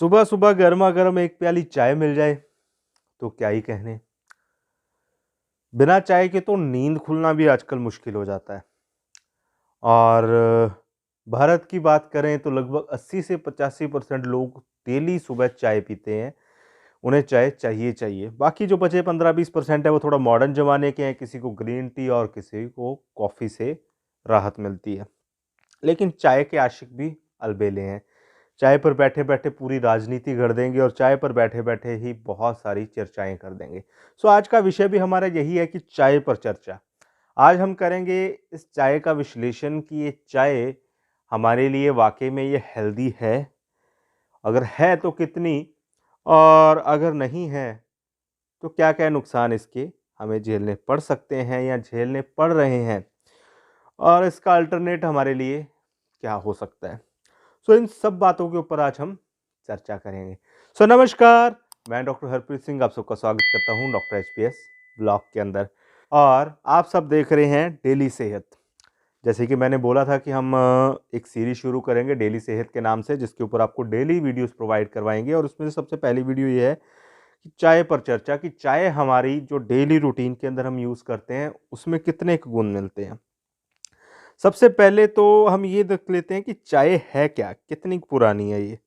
सुबह सुबह गर्मा गर्म एक प्याली चाय मिल जाए तो क्या ही कहने। बिना चाय के तो नींद खुलना भी आजकल मुश्किल हो जाता है। और भारत की बात करें तो लगभग 80 से 85% लोग डेली सुबह चाय पीते हैं। उन्हें चाय चाहिए चाहिए। बाकी जो बचे 15-20% है वो थोड़ा मॉडर्न ज़माने के हैं, किसी को ग्रीन टी और किसी को कॉफ़ी से राहत मिलती है। लेकिन चाय के आशिक भी अलबेले हैं। चाय पर बैठे-बैठे पूरी राजनीति गढ़ देंगे और चाय पर बैठे-बैठे ही बहुत सारी चर्चाएँ कर देंगे। सो आज का विषय भी हमारा यही है कि चाय पर चर्चा। आज हम करेंगे इस चाय का विश्लेषण कि ये चाय हमारे लिए वाक़ई में ये हेल्दी है? अगर है तो कितनी? और अगर नहीं है तो क्या-क्या नुकसान इसके हमें झेलने पड़ सकते हैं या झेलने पड़ रहे हैं? और इसका अल्टरनेट हमारे लिए क्या हो सकता है? सो इन सब बातों के ऊपर आज हम चर्चा करेंगे। सो नमस्कार, मैं डॉक्टर हरप्रीत सिंह आप सबका स्वागत करता हूँ डॉक्टर एचपीएस ब्लॉग के अंदर। और आप सब देख रहे हैं डेली सेहत। जैसे कि मैंने बोला था कि हम एक सीरीज शुरू करेंगे डेली सेहत के नाम से, जिसके ऊपर आपको डेली वीडियोस प्रोवाइड करवाएंगे। और उसमें से सबसे पहली वीडियो ये है कि चाय पर चर्चा, कि चाय हमारी जो डेली रूटीन के अंदर हम यूज़ करते हैं उसमें कितने गुण मिलते हैं। सबसे पहले तो हम ये देख लेते हैं कि चाय है क्या, कितनी पुरानी है ये।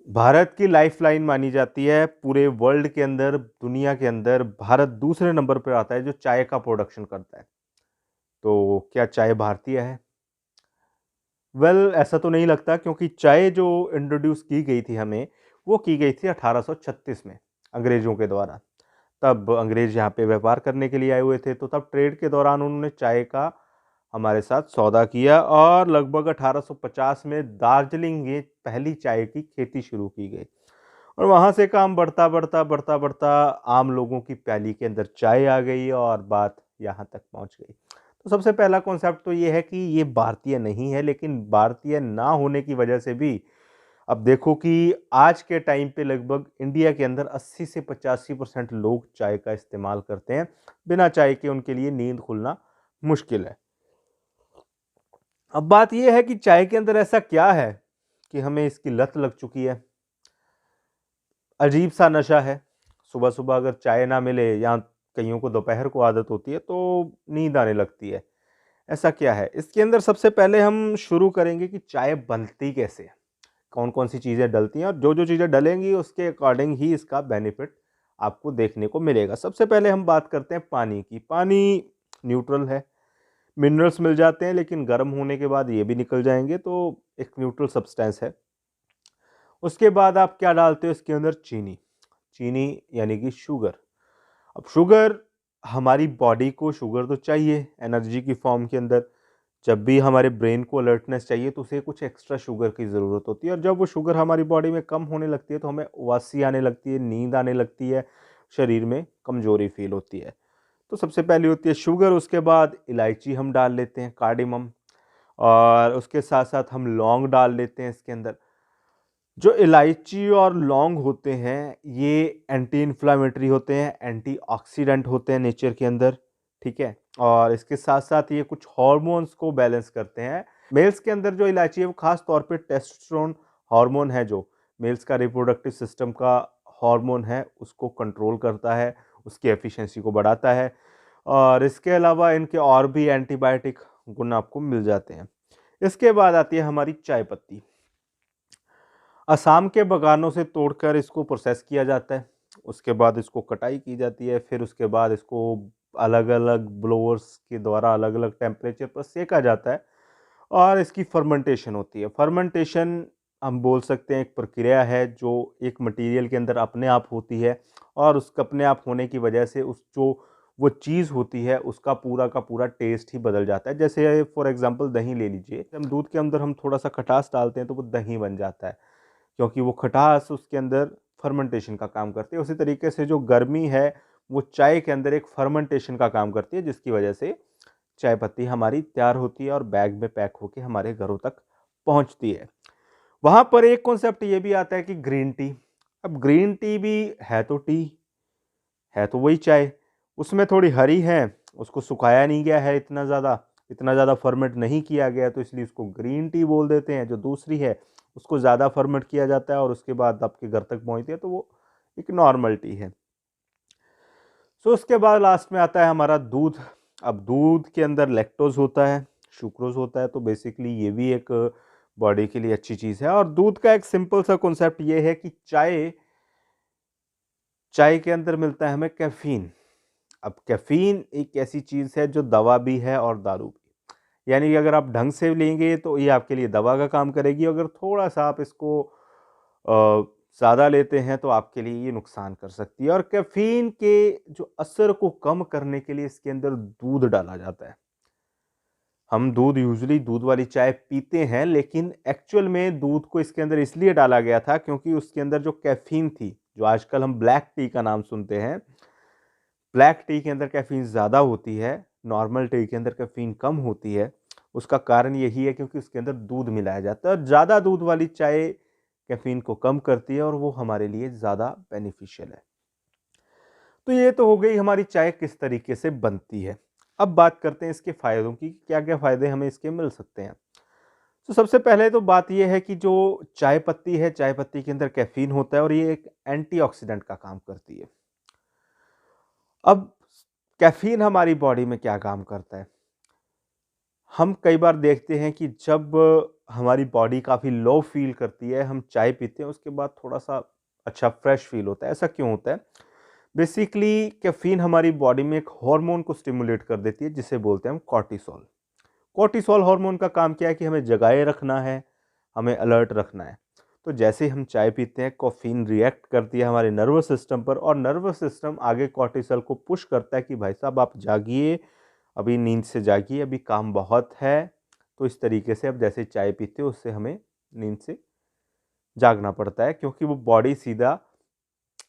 भारत की लाइफलाइन मानी जाती है पूरे वर्ल्ड के अंदर, दुनिया के अंदर भारत दूसरे नंबर पर आता है जो चाय का प्रोडक्शन करता है। तो क्या चाय भारतीय है? ऐसा तो नहीं लगता, क्योंकि चाय जो इंट्रोड्यूस की गई थी हमें, वो की गई थी 1836 में अंग्रेज़ों के द्वारा। तब अंग्रेज़ यहाँ पे व्यापार करने के लिए आए हुए थे, तो तब ट्रेड के दौरान उन्होंने चाय का हमारे साथ सौदा किया और लगभग 1850 में दार्जिलिंग में पहली चाय की खेती शुरू की गई। और वहाँ से काम बढ़ता आम लोगों की प्याली के अंदर चाय आ गई और बात यहाँ तक पहुँच गई। तो सबसे पहला कॉन्सेप्ट तो ये है कि ये भारतीय नहीं है, लेकिन भारतीय ना होने की वजह से भी अब देखो कि आज के टाइम पे लगभग इंडिया के अंदर 80 से 85% लोग चाय का इस्तेमाल करते हैं। बिना चाय के उनके लिए नींद खुलना मुश्किल है। अब बात यह है कि चाय के अंदर ऐसा क्या है कि हमें इसकी लत लग चुकी है। अजीब सा नशा है। सुबह-सुबह अगर चाय ना मिले या कईयों को दोपहर को आदत होती है तो नींद आने लगती है। ऐसा क्या है? इसके अंदर सबसे पहले हम शुरू करेंगे कि चाय बनती कैसे है? कौन-कौन सी चीज़ें डलती हैं और जो-जो चीज़ें डलेंगी उसके अकॉर्डिंग ही इसका बेनिफिट आपको देखने को मिलेगा। सबसे पहले हम बात करते हैं पानी की। पानी न्यूट्रल है, मिनरल्स मिल जाते हैं, लेकिन गर्म होने के बाद ये भी निकल जाएँगे, तो एक न्यूट्रल सब्सटेंस है। उसके बाद आप क्या डालते हो इसके अंदर? चीनी। चीनी यानी कि शुगर। अब शुगर, हमारी बॉडी को शुगर तो चाहिए एनर्जी की फॉर्म के अंदर। जब भी हमारे ब्रेन को अलर्टनेस चाहिए तो उसे कुछ एक्स्ट्रा शुगर की ज़रूरत होती है, और जब वो शुगर हमारी बॉडी में कम होने लगती है तो हमें उबासी आने लगती है, नींद आने लगती है, शरीर में कमज़ोरी फ़ील होती है। तो सबसे पहली होती है शुगर, उसके बाद इलायची हम डाल लेते हैं, कार्डेमम, और उसके साथ-साथ हम लौंग डाल लेते हैं इसके अंदर। जो इलायची और लौंग होते हैं, ये एंटी इन्फ्लेमेटरी होते हैं, एंटीऑक्सीडेंट होते हैं नेचर के अंदर, ठीक है? और इसके साथ-साथ ये कुछ हार्मोन्स को बैलेंस करते हैं। मेल्स के अंदर जो इलायची है वो ख़ास तौर पे टेस्टोस्टेरोन हार्मोन है, जो मेल्स का रिप्रोडक्टिव सिस्टम का हार्मोन है, उसको कंट्रोल करता है, उसकी एफिशिएंसी को बढ़ाता है। और इसके अलावा इनके और भी एंटीबायोटिक गुण आपको मिल जाते हैं। इसके बाद आती है हमारी चाय पत्ती। असम के बागानों से तोड़कर इसको प्रोसेस किया जाता है। उसके बाद इसको कटाई की जाती है, फिर उसके बाद इसको अलग-अलग ब्लोअर्स के द्वारा अलग-अलग टेम्परेचर पर सेका जाता है और इसकी फर्मेंटेशन होती है। फर्मेंटेशन हम बोल सकते हैं एक प्रक्रिया है जो एक मटेरियल के अंदर अपने आप होती है, और उसके अपने आप होने की वजह से उस जो वो चीज़ होती है उसका पूरा का पूरा टेस्ट ही बदल जाता है। जैसे फॉर एग्ज़ाम्पल दही ले लीजिए, हम दूध के अंदर हम थोड़ा-सा खटास डालते हैं तो वो दही बन जाता है, क्योंकि वो खटास उसके अंदर फर्मेंटेशन का काम करती है। उसी तरीके से जो गर्मी है, वो चाय के अंदर एक फर्मेंटेशन का काम करती है, जिसकी वजह से चाय पत्ती हमारी तैयार होती है और बैग में पैक होके हमारे घरों तक पहुँचती है। वहाँ पर एक कॉन्सेप्ट ये भी आता है कि ग्रीन टी। अब ग्रीन टी भी है तो टी, है तो वही चाय, उसमें थोड़ी हरी है, उसको सुखाया नहीं गया है इतना ज़्यादा, इतना ज़्यादा फर्मेंट नहीं किया गया, तो इसलिए उसको ग्रीन टी बोल देते हैं। जो दूसरी है उसको ज़्यादा फर्मेंट किया जाता है और उसके बाद आपके घर तक पहुँचती है, तो वो एक नॉर्मल टी है। सो उसके बाद लास्ट में आता है हमारा दूध। अब दूध के अंदर लैक्टोज होता है, सुक्रोज होता है, तो बेसिकली ये भी एक बॉडी के लिए अच्छी चीज़ है। और दूध का एक सिंपल सा कॉन्सेप्ट ये है कि चाय के अंदर मिलता है हमें कैफीन। अब कैफीन एक ऐसी चीज़ है जो दवा भी है और दारू भी। यानी कि अगर आप ढंग से लेंगे तो ये आपके लिए दवा का काम करेगी, अगर थोड़ा-सा आप इसको ज़्यादा लेते हैं तो आपके लिए ये नुकसान कर सकती है। और कैफीन के जो असर को कम करने के लिए इसके अंदर दूध डाला जाता है। हम दूध यूजुअली दूध वाली चाय पीते हैं, लेकिन एक्चुअल में दूध को इसके अंदर इसलिए डाला गया था क्योंकि उसके अंदर जो कैफीन थी, जो आजकल हम ब्लैक टी का नाम सुनते हैं, ब्लैक टी के अंदर कैफीन ज़्यादा होती है, नॉर्मल टी के अंदर कैफीन कम होती है। उसका कारण यही है क्योंकि उसके अंदर दूध मिलाया जाता है और ज़्यादा दूध वाली चाय कैफीन को कम करती है और वो हमारे लिए ज़्यादा बेनिफिशियल है। तो ये तो हो गई हमारी चाय किस तरीके से बनती है। अब बात करते हैं इसके फ़ायदों की, क्या-क्या फ़ायदे हमें इसके मिल सकते हैं। तो सबसे पहले तो बात ये है कि जो चाय पत्ती है, चाय पत्ती के अंदर कैफीन होता है और ये एक एंटीऑक्सीडेंट का काम करती है। अब कैफीन हमारी बॉडी में क्या काम करता है? हम कई बार देखते हैं कि जब हमारी बॉडी काफ़ी लो फ़ील करती है, हम चाय पीते हैं, उसके बाद थोड़ा-सा अच्छा फ्रेश फ़ील होता है। ऐसा क्यों होता है? बेसिकली कैफीन हमारी बॉडी में एक हार्मोन को स्टिमुलेट कर देती है जिसे बोलते हैं हम कॉर्टिसोल। कॉर्टिसोल हार्मोन का काम क्या है कि हमें जगाए रखना है, हमें अलर्ट रखना है। तो जैसे ही हम चाय पीते हैं, कैफीन रिएक्ट करती है हमारे नर्वस सिस्टम पर और नर्वस सिस्टम आगे कॉर्टिसोल को पुश करता है कि भाई साहब आप जागिए, अभी नींद से जागिए, अभी काम बहुत है। तो इस तरीके से अब जैसे चाय पीते हो उससे हमें नींद से जागना पड़ता है, क्योंकि वो बॉडी सीधा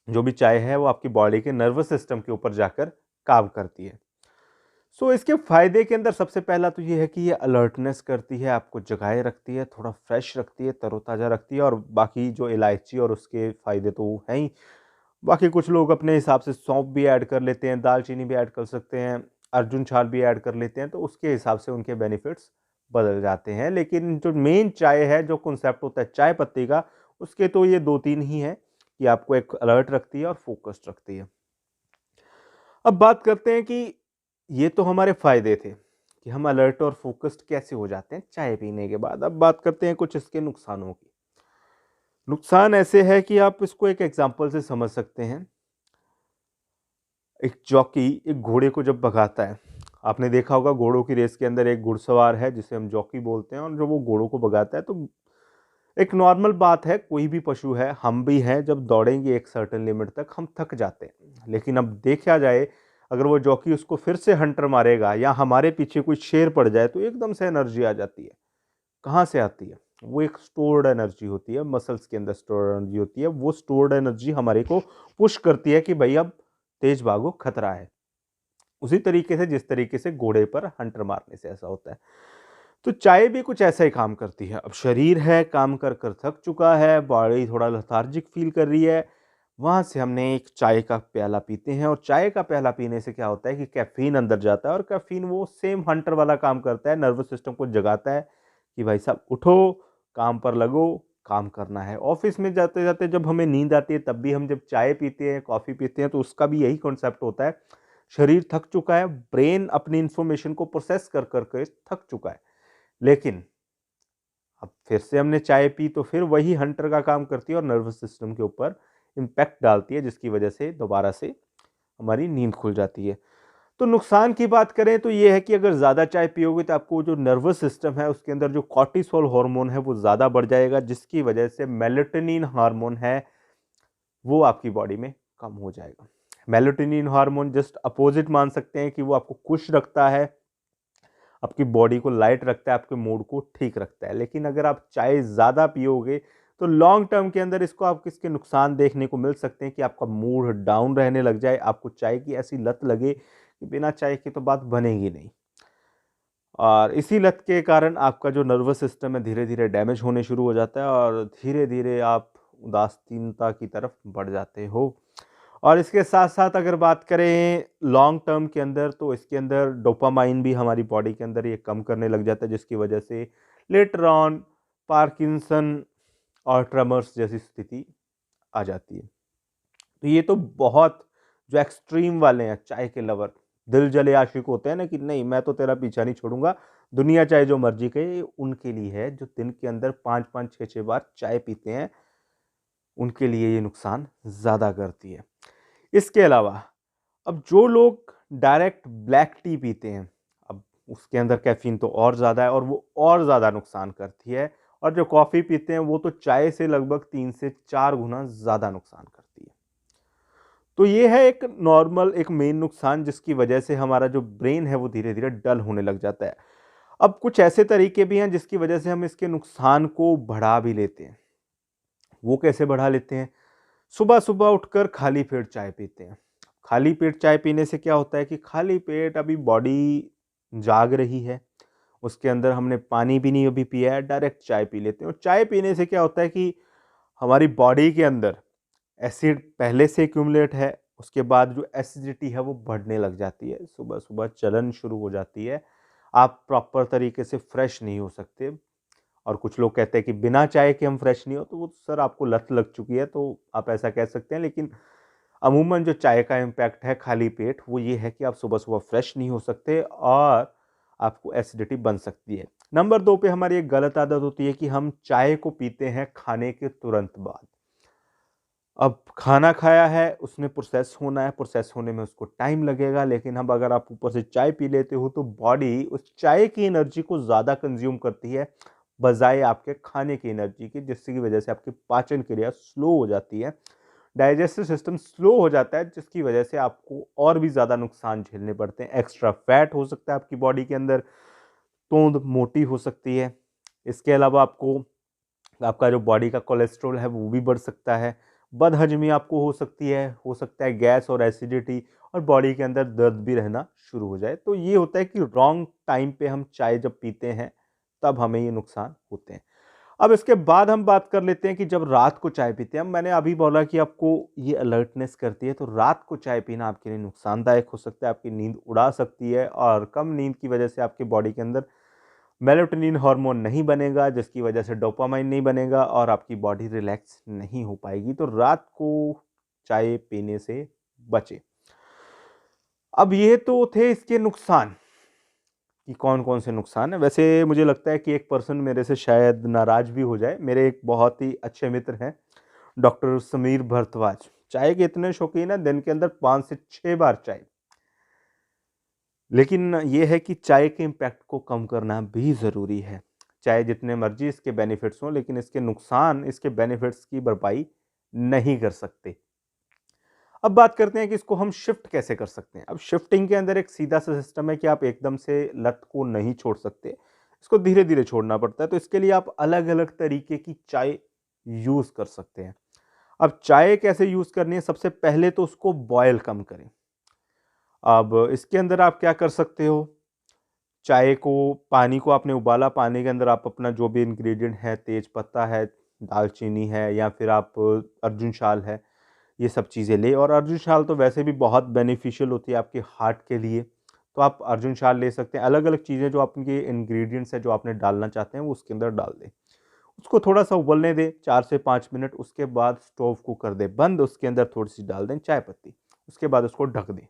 जो भी चाय है वो आपकी बॉडी के नर्वस सिस्टम के ऊपर जाकर काम करती है। सो इसके फ़ायदे के अंदर सबसे पहला तो ये है कि ये अलर्टनेस करती है, आपको जगाए रखती है, थोड़ा फ्रेश रखती है, तरोताज़ा रखती है। और बाकी जो इलायची और उसके फ़ायदे तो वो हैं ही। बाकी कुछ लोग अपने हिसाब से सौंफ भी ऐड कर लेते हैं, दालचीनी भी ऐड कर सकते हैं, अर्जुन छाल भी ऐड कर लेते हैं, तो उसके हिसाब से उनके बेनिफिट्स बदल जाते हैं। लेकिन जो मेन चाय है, जो कॉन्सेप्ट होता है चाय पत्ती का, उसके तो ये 2-3 ही हैं कि आपको एक अलर्ट रखती है और फ़ोकस्ड रखती है। अब बात करते हैं कि ये तो हमारे फ़ायदे थे कि हम अलर्ट और फ़ोकस्ड कैसे हो जाते हैं चाय पीने के बाद। अब बात करते हैं कुछ इसके नुकसानों की। नुकसान ऐसे है कि आप इसको एक एग्ज़ाम्पल से समझ सकते हैं। एक जॉकी एक घोड़े को जब भगाता है, आपने देखा होगा घोड़ों की रेस के अंदर एक घुड़सवार है जिसे हम जॉकी बोलते हैं और जो वो घोड़ों को भगाता है, तो एक नॉर्मल बात है, कोई भी पशु है, हम भी हैं, जब दौड़ेंगे एक सर्टेन लिमिट तक हम थक जाते हैं। लेकिन अब देखा जाए, अगर वो जॉकी उसको फिर से हंटर मारेगा या हमारे पीछे कोई शेर पड़ जाए तो एकदम से एनर्जी आ जाती है। कहाँ से आती है? वो एक स्टोर्ड एनर्जी होती है, मसल्स के अंदर स्टोर्ड एनर्जी होती है। वो स्टोर्ड एनर्जी हमारे को पुश करती है कि भाई अब तेज भागो, खतरा है। उसी तरीके से जिस तरीके से घोड़े पर हंटर मारने से ऐसा होता है। तो चाय भी कुछ ऐसा ही काम करती है। अब शरीर है, काम कर कर थक चुका है, बॉडी थोड़ा लेथार्जिक फील कर रही है, वहाँ से हमने एक चाय का प्याला पीते हैं और चाय का प्याला पीने से क्या होता है कि कैफ़ीन अंदर जाता है और कैफ़ीन वो सेम हंटर वाला काम करता है, नर्वस सिस्टम को जगाता है कि भाई साहब उठो, काम पर लगो, काम करना है। ऑफ़िस में जाते-जाते जब हमें नींद आती है तब भी हम जब चाय पीते हैं, कॉफ़ी पीते हैं, तो उसका भी यही कॉन्सेप्ट होता है। शरीर थक चुका है, ब्रेन अपनी इन्फॉर्मेशन को प्रोसेस कर कर के थक चुका है। लेकिन अब फिर से हमने चाय पी तो फिर वही हंटर का काम करती है और नर्वस सिस्टम के ऊपर इम्पैक्ट डालती है, जिसकी वजह से दोबारा से हमारी नींद खुल जाती है। तो नुकसान की बात करें तो ये है कि अगर ज़्यादा चाय पियोगे तो आपको जो नर्वस सिस्टम है उसके अंदर जो कॉर्टिसोल हार्मोन है वो ज़्यादा बढ़ जाएगा, जिसकी वजह से मेलाटोनिन हार्मोन है वो आपकी बॉडी में कम हो जाएगा। मेलाटोनिन हार्मोन जस्ट अपोजिट मान सकते हैं कि वो आपको खुश रखता है, आपकी बॉडी को लाइट रखता है, आपके मूड को ठीक रखता है। लेकिन अगर आप चाय ज़्यादा पियोगे तो लॉन्ग टर्म के अंदर इसके नुकसान देखने को मिल सकते हैं कि आपका मूड डाउन रहने लग जाए, आपको चाय की ऐसी लत लगे कि बिना चाय के तो बात बनेगी नहीं। और इसी लत के कारण आपका जो नर्वस सिस्टम है धीरे-धीरे डैमेज होने शुरू हो जाता है और धीरे-धीरे आप उदासीनता की तरफ बढ़ जाते हो। और इसके साथ-साथ अगर बात करें लॉन्ग टर्म के अंदर, तो इसके अंदर डोपामाइन भी हमारी बॉडी के अंदर ये कम करने लग जाता है, जिसकी वजह से लेटर ऑन पार्किंसन और ट्रेमर्स जैसी स्थिति आ जाती है। तो ये तो बहुत जो एक्सट्रीम वाले हैं चाय के लवर, दिल जले आशिक होते हैं ना कि नहीं मैं तो तेरा पीछा नहीं छोड़ूंगा, दुनिया चाहे जो मर्जी कहे, उनके लिए है। जो दिन के अंदर 5-5 6-6 बार चाय पीते हैं, उनके लिए ये नुकसान ज़्यादा करती है। इसके अलावा अब जो लोग डायरेक्ट ब्लैक टी पीते हैं, अब उसके अंदर कैफ़ीन तो और ज़्यादा है और वो और ज़्यादा नुकसान करती है। और जो कॉफ़ी पीते हैं वो तो चाय से लगभग 3 से 4 गुना ज़्यादा नुकसान करती है। तो ये है एक नॉर्मल एक मेन नुकसान, जिसकी वजह से हमारा जो ब्रेन है वो धीरे-धीरे डल होने लग जाता है। अब कुछ ऐसे तरीके भी हैं जिसकी वजह से हम इसके नुकसान को बढ़ा भी लेते हैं। वो कैसे बढ़ा लेते हैं? सुबह-सुबह उठकर खाली पेट चाय पीते हैं। खाली पेट चाय पीने से क्या होता है कि खाली पेट अभी बॉडी जाग रही है, उसके अंदर हमने पानी भी नहीं अभी पिया है, डायरेक्ट चाय पी लेते हैं। और चाय पीने से क्या होता है कि हमारी बॉडी के अंदर एसिड पहले से एक्यूमुलेट है, उसके बाद जो एसिडिटी है वो बढ़ने लग जाती है, सुबह-सुबह जलन शुरू हो जाती है, आप प्रॉपर तरीके से फ्रेश नहीं हो सकते। और कुछ लोग कहते हैं कि बिना चाय के हम फ्रेश नहीं हो, तो वो सर आपको लत लग चुकी है, तो आप ऐसा कह सकते हैं। लेकिन अमूमन जो चाय का इम्पैक्ट है खाली पेट, वो ये है कि आप सुबह-सुबह फ्रेश नहीं हो सकते और आपको एसिडिटी बन सकती है। नंबर 2 पे हमारी एक गलत आदत होती है कि हम चाय को पीते हैं खाने के तुरंत बाद। अब खाना खाया है, उसने प्रोसेस होना है, प्रोसेस होने में उसको टाइम लगेगा, लेकिन अब अगर आप ऊपर से चाय पी लेते हो, तो बॉडी उस चाय की एनर्जी को ज़्यादा कंज़्यूम करती है, बजाय आपके खाने की एनर्जी के, जिसकी वजह से आपकी पाचन क्रिया स्लो हो जाती है, डाइजेस्टिव सिस्टम स्लो हो जाता है, जिसकी वजह से आपको और भी ज़्यादा नुकसान झेलने पड़ते हैं। एक्स्ट्रा फैट हो सकता है आपकी बॉडी के अंदर, तोंद मोटी हो सकती है। इसके अलावा आपको आपका जो बॉडी का कोलेस्ट्रॉल है वो भी बढ़ सकता है, बदहज़मी आपको हो सकती है, हो सकता है गैस और एसिडिटी, और बॉडी के अंदर दर्द भी रहना शुरू हो जाए। तो ये होता है कि रॉन्ग टाइम पे हम चाय जब पीते हैं, तब हमें ये नुकसान होते हैं। अब इसके बाद हम बात कर लेते हैं कि जब रात को चाय पीते हैं, मैंने अभी बोला कि आपको ये अलर्टनेस करती है, तो रात को चाय पीना आपके लिए नुकसानदायक हो सकता है, आपकी नींद उड़ा सकती है, और कम नींद की वजह से आपकी बॉडी के अंदर मेलाटोनिन हार्मोन नहीं बनेगा, जिसकी वजह से डोपामाइन नहीं बनेगा और आपकी बॉडी रिलैक्स नहीं हो पाएगी। तो रात को चाय पीने से बचें। अब ये तो थे इसके नुकसान कि कौन-कौन से नुकसान हैं। वैसे मुझे लगता है कि एक पर्सन मेरे से शायद नाराज़ भी हो जाए। मेरे एक बहुत ही अच्छे मित्र हैं, डॉक्टर समीर भारद्वाज। चाय के इतने शौकीन हैं, दिन के अंदर 5 से 6 बार चाय। लेकिन ये है कि चाय के इम्पैक्ट को कम करना भी ज़रूरी है। चाहे जितने मर्ज़ी इसके बेनिफिट्स हों, लेकिन इसके नुकसान इसके बेनिफिट्स की भरपाई नहीं कर सकते। अब बात करते हैं कि इसको हम शिफ्ट कैसे कर सकते हैं। अब शिफ्टिंग के अंदर एक सीधा-सा सिस्टम है कि आप एकदम से लत को नहीं छोड़ सकते। इसको धीरे-धीरे छोड़ना पड़ता है। तो इसके लिए आप अलग-अलग तरीके की चाय यूज़ कर सकते हैं। अब चाय कैसे यूज़ करनी है? सबसे पहले तो उसको बॉयल कम करें। अब इसके अंदर आप क्या कर सकते हो? चाय को पानी को आपने उबाला, पानी के अंदर आप अपना जो भी इंग्रेडिएंट है, तेज पत्ता है, दालचीनी है, या फिर आप अर्जुन शाल है, ये सब चीज़ें लें। और अर्जुन शाल तो वैसे भी बहुत बेनिफिशियल होती है आपके हार्ट के लिए, तो आप अर्जुन शाल ले सकते हैं। अलग-अलग चीज़ें जो आपके इंग्रेडिएंट्स हैं, जो आपने डालना चाहते हैं, वो उसके अंदर डाल दें। उसको थोड़ा-सा उबलने दें 4 से 5 मिनट, उसके बाद स्टोव को कर दें बंद, उसके अंदर थोड़ी-सी डाल दें चाय पत्ती, उसके बाद उसको ढक दें।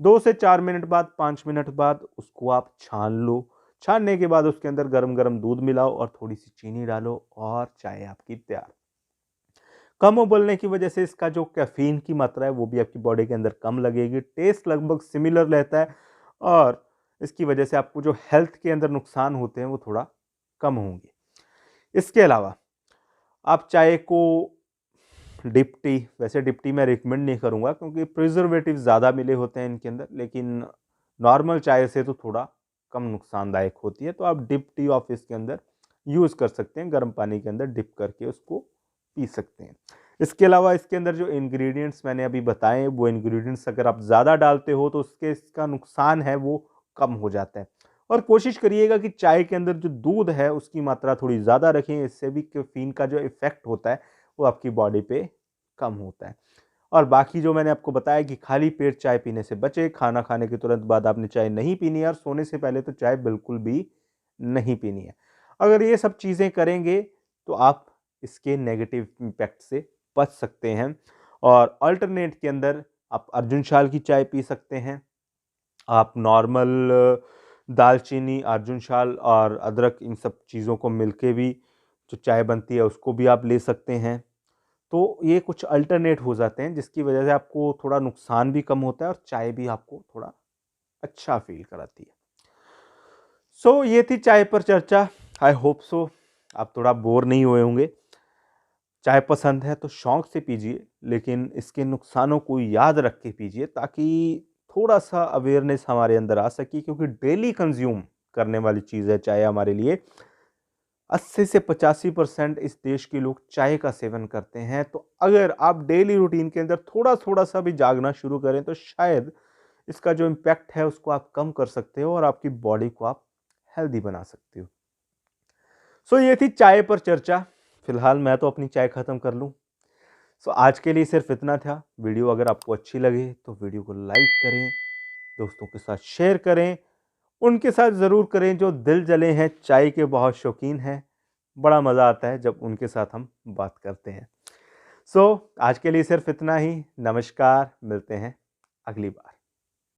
2 से 4 मिनट बाद, 5 मिनट बाद उसको आप छान लो। छानने के बाद उसके अंदर गरम-गरम दूध मिलाओ और थोड़ी-सी चीनी डालो, और चाय आपकी तैयार। कम उबलने की वजह से इसका जो कैफ़ीन की मात्रा है वो भी आपकी बॉडी के अंदर कम लगेगी। टेस्ट लगभग सिमिलर रहता है, और इसकी वजह से आपको जो हेल्थ के अंदर नुकसान होते हैं वो थोड़ा कम होंगे। इसके अलावा आप चाय को डिप टी, वैसे डिप टी मैं रिकमेंड नहीं करूँगा क्योंकि प्रिजर्वेटिव ज़्यादा मिले होते हैं इनके अंदर, लेकिन नॉर्मल चाय से तो थोड़ा कम नुकसानदायक होती है। तो आप डिप टी ऑफिस के अंदर यूज़ कर सकते हैं, गर्म पानी के अंदर डिप करके उसको पी सकते हैं। इसके अलावा इसके अंदर जो इंग्रेडिएंट्स मैंने अभी बताए, वो इंग्रेडिएंट्स अगर आप ज़्यादा डालते हो तो उसके इसका नुकसान है वो कम हो जाता है। और कोशिश करिएगा कि चाय के अंदर जो दूध है उसकी मात्रा थोड़ी ज़्यादा रखें, इससे भी कैफ़ीन का जो इफ़ेक्ट होता है वो आपकी बॉडी पे कम होता है। और बाकी जो मैंने आपको बताया कि खाली पेट चाय पीने से बचे, खाना खाने के तुरंत बाद आपने चाय नहीं पीनी है और सोने से पहले तो चाय बिल्कुल भी नहीं पीनी है। अगर ये सब चीज़ें करेंगे तो आप इसके नेगेटिव इम्पैक्ट से बच सकते हैं। और अल्टरनेट के अंदर आप अर्जुन शाल की चाय पी सकते हैं। आप नॉर्मल दालचीनी, अर्जुन शाल और अदरक इन सब चीज़ों को मिलके भी जो चाय बनती है उसको भी आप ले सकते हैं। तो ये कुछ अल्टरनेट हो जाते हैं जिसकी वजह से आपको थोड़ा नुकसान भी कम होता है और चाय भी आपको थोड़ा अच्छा फ़ील कराती है। सो ये थी चाय पर चर्चा। आई होप सो आप थोड़ा बोर नहीं हुए होंगे। चाय पसंद है तो शौक से पीजिए, लेकिन इसके नुकसानों को याद रख के पीजिए ताकि थोड़ा-सा अवेयरनेस हमारे अंदर आ सके, क्योंकि डेली कंज़्यूम करने वाली चीज़ है चाय हमारे लिए। 80 से 85% इस देश के लोग चाय का सेवन करते हैं। तो अगर आप डेली रूटीन के अंदर थोड़ा-थोड़ा सा भी जागना शुरू करें तो शायद इसका जो इम्पैक्ट है उसको आप कम कर सकते हो और आपकी बॉडी को आप हेल्दी बना सकते हो। सो ये थी चाय पर चर्चा। फिलहाल मैं तो अपनी चाय खत्म कर लूँ। सो आज के लिए सिर्फ इतना था। वीडियो अगर आपको अच्छी लगे तो वीडियो को लाइक करें, दोस्तों के साथ शेयर करें, उनके साथ ज़रूर करें जो दिल जले हैं, चाय के बहुत शौकीन हैं। बड़ा मज़ा आता है जब उनके साथ हम बात करते हैं। सो आज के लिए सिर्फ इतना ही। नमस्कार, मिलते हैं अगली बार।